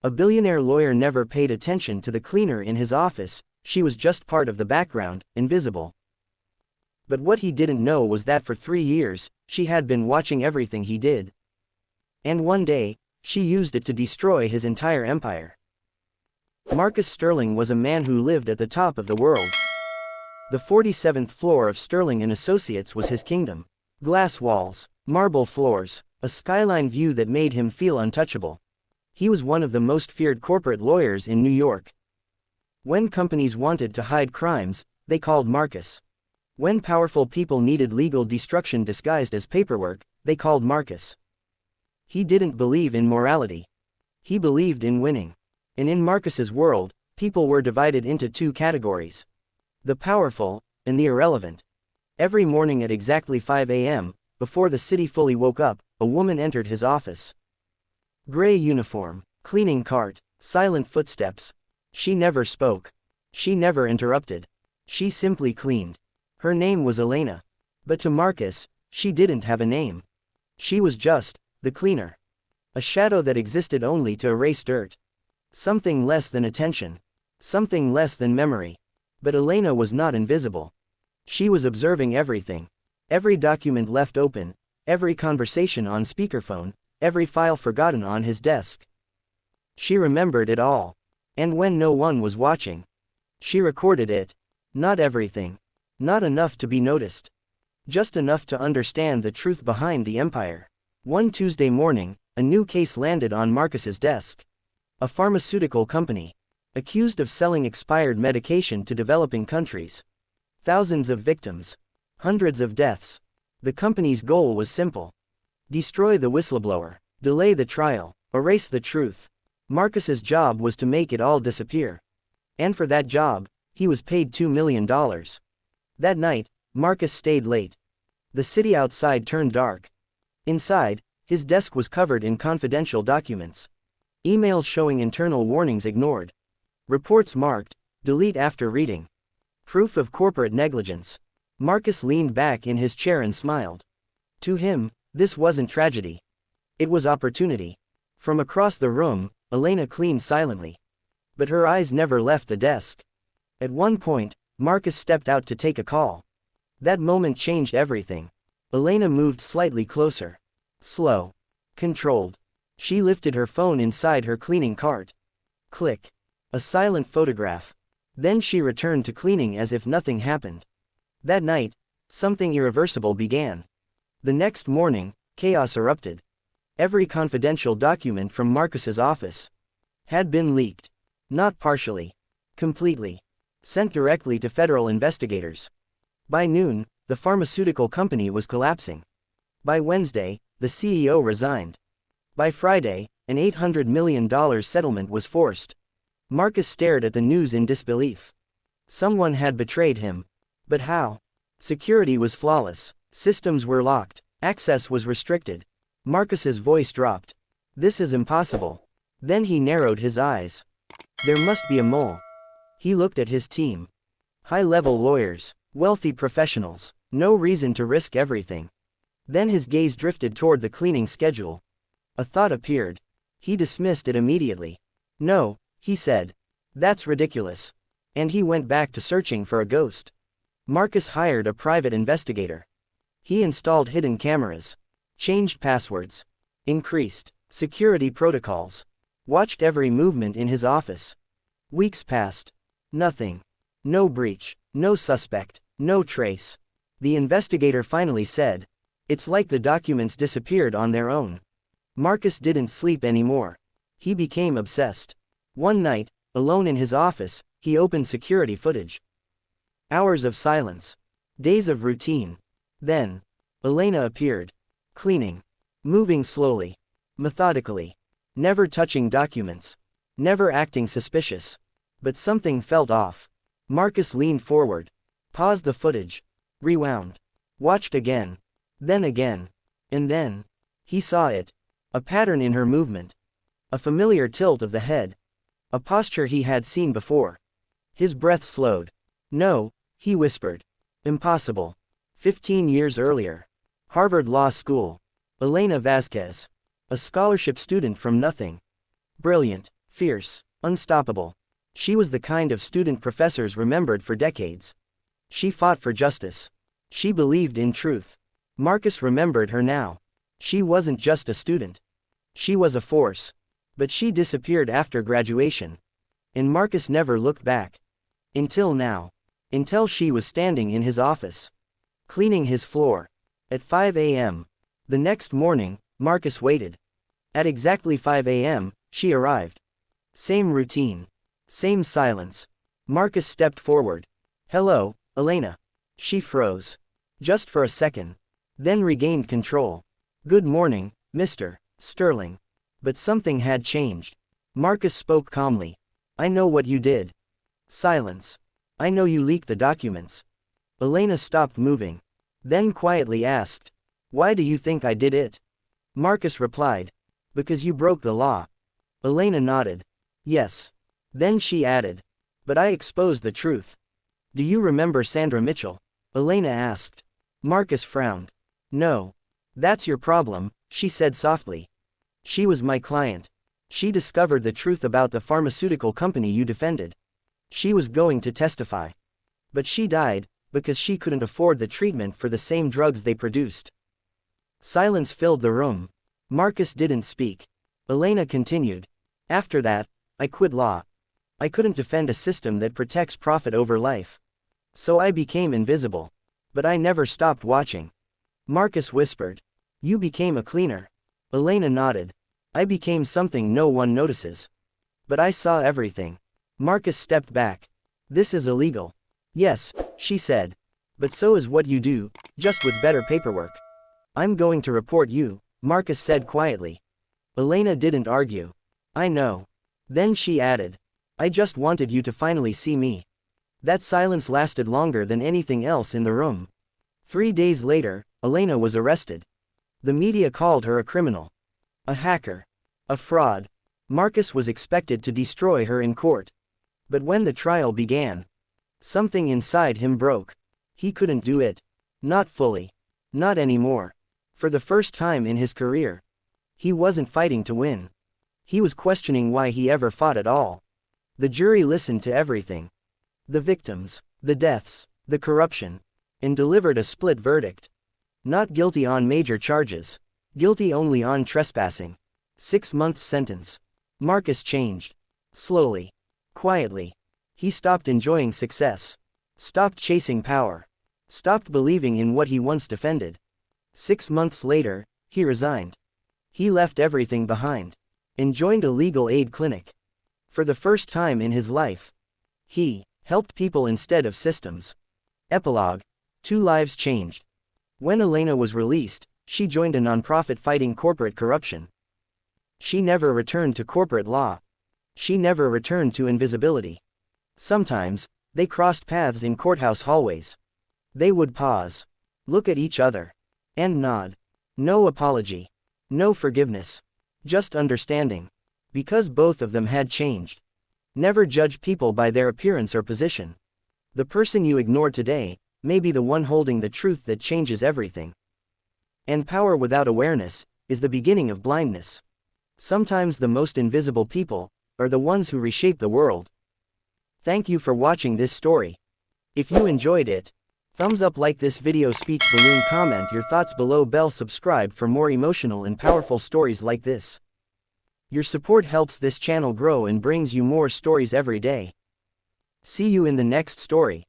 A billionaire lawyer never paid attention to the cleaner in his office, she was just part of the background, invisible. But what he didn't know was that for 3 years, she had been watching everything he did. And one day, she used it to destroy his entire empire. Marcus Sterling was a man who lived at the top of the world. The 47th floor of Sterling & Associates was his kingdom. Glass walls, marble floors, a skyline view that made him feel untouchable. He was one of the most feared corporate lawyers in New York. When companies wanted to hide crimes, they called Marcus. When powerful people needed legal destruction disguised as paperwork, they called Marcus. He didn't believe in morality. He believed in winning. And in Marcus's world, people were divided into 2 categories: the powerful and the irrelevant. Every morning at exactly 5 a.m., before the city fully woke up, a woman entered his office. Gray uniform, cleaning cart, silent footsteps. She never spoke. She never interrupted. She simply cleaned. Her name was Elena. But to Marcus, she didn't have a name. She was just the cleaner. A shadow that existed only to erase dirt. Something less than attention. Something less than memory. But Elena was not invisible. She was observing everything. Every document left open, every conversation on speakerphone, every file forgotten on his desk. She remembered it all. And when no one was watching, she recorded it. Not everything. Not enough to be noticed. Just enough to understand the truth behind the empire. One Tuesday morning, a new case landed on Marcus's desk. A pharmaceutical company, accused of selling expired medication to developing countries. Thousands of victims. Hundreds of deaths. The company's goal was simple. Destroy the whistleblower. Delay the trial. Erase the truth. Marcus's job was to make it all disappear. And for that job, he was paid $2 million. That night, Marcus stayed late. The city outside turned dark. Inside, his desk was covered in confidential documents. Emails showing internal warnings ignored. Reports marked, delete after reading. Proof of corporate negligence. Marcus leaned back in his chair and smiled. To him, this wasn't tragedy. It was opportunity. From across the room, Elena cleaned silently. But her eyes never left the desk. At one point, Marcus stepped out to take a call. That moment changed everything. Elena moved slightly closer. Slow. Controlled. She lifted her phone inside her cleaning cart. Click. A silent photograph. Then she returned to cleaning as if nothing happened. That night, something irreversible began. The next morning, chaos erupted. Every confidential document from Marcus's office had been leaked. Not partially. Completely. Sent directly to federal investigators. By noon, the pharmaceutical company was collapsing. By Wednesday, the CEO resigned. By Friday, an $800 million settlement was forced. Marcus stared at the news in disbelief. Someone had betrayed him. But how? Security was flawless. Systems were locked. Access was restricted. Marcus's voice dropped. This is impossible. Then he narrowed his eyes. There must be a mole. He looked at his team. High-level lawyers, wealthy professionals, no reason to risk everything. Then his gaze drifted toward the cleaning schedule. A thought appeared. He dismissed it immediately. No, he said. That's ridiculous. And he went back to searching for a ghost. Marcus hired a private investigator. He installed hidden cameras. Changed passwords. Increased security protocols. Watched every movement in his office. Weeks passed. Nothing. No breach. No suspect. No trace. The investigator finally said, "It's like the documents disappeared on their own." Marcus didn't sleep anymore. He became obsessed. One night, alone in his office, he opened security footage. Hours of silence. Days of routine. Then, Elena appeared. Cleaning. Moving slowly. Methodically. Never touching documents. Never acting suspicious. But something felt off. Marcus leaned forward. Paused the footage. Rewound. Watched again. Then again. And then. He saw it. A pattern in her movement. A familiar tilt of the head. A posture he had seen before. His breath slowed. No, he whispered. Impossible. 15 years earlier. Harvard Law School. Elena Vasquez. A scholarship student from nothing. Brilliant. Fierce, unstoppable. She was the kind of student professors remembered for decades. She fought for justice. She believed in truth. Marcus remembered her now. She wasn't just a student. She was a force. But she disappeared after graduation. And Marcus never looked back. Until now. Until she was standing in his office, cleaning his floor. At 5 a.m. The next morning, Marcus waited. At exactly 5 a.m., she arrived. Same routine. Same silence. Marcus stepped forward. "Hello, Elena." She froze. Just for a second. Then regained control. "Good morning, Mr. Sterling." But something had changed. Marcus spoke calmly. "I know what you did." Silence. "I know you leaked the documents." Elena stopped moving. Then quietly asked, "Why do you think I did it?" Marcus replied, "Because you broke the law." Elena nodded. "Yes." Then she added, "But I exposed the truth." "Do you remember Sandra Mitchell?" Elena asked. Marcus frowned. "No. That's your problem," she said softly. "She was my client. She discovered the truth about the pharmaceutical company you defended. She was going to testify. But she died, because she couldn't afford the treatment for the same drugs they produced." Silence filled the room. Marcus didn't speak. Elena continued. "After that, I quit law. I couldn't defend a system that protects profit over life. So I became invisible. But I never stopped watching." Marcus whispered. "You became a cleaner." Elena nodded. "I became something no one notices. But I saw everything." Marcus stepped back. "This is illegal." "Yes," she said. "But so is what you do, just with better paperwork." "I'm going to report you," Marcus said quietly. Elena didn't argue. "I know." Then she added, "I just wanted you to finally see me." That silence lasted longer than anything else in the room. 3 days later, Elena was arrested. The media called her a criminal. A hacker. A fraud. Marcus was expected to destroy her in court. But when the trial began, something inside him broke. He couldn't do it. Not fully. Not anymore. For the first time in his career, he wasn't fighting to win. He was questioning why he ever fought at all. The jury listened to everything. The victims, the deaths, the corruption, and delivered a split verdict. Not guilty on major charges. Guilty only on trespassing. 6 months sentence. Marcus changed. Slowly. Quietly. He stopped enjoying success. Stopped chasing power. Stopped believing in what he once defended. 6 months later, he resigned. He left everything behind. And joined a legal aid clinic. For the first time in his life, he helped people instead of systems. Epilogue. 2 lives changed. When Elena was released, she joined a nonprofit fighting corporate corruption. She never returned to corporate law. She never returned to invisibility. Sometimes, they crossed paths in courthouse hallways. They would pause, look at each other, and nod. No apology. No forgiveness. Just understanding. Because both of them had changed. Never judge people by their appearance or position. The person you ignore today may be the one holding the truth that changes everything. And power without awareness is the beginning of blindness. Sometimes the most invisible people are the ones who reshape the world. Thank you for watching this story. If you enjoyed it, thumbs up, like this video, speech balloon, comment your thoughts below, bell, subscribe for more emotional and powerful stories like this. Your support helps this channel grow and brings you more stories every day. See you in the next story.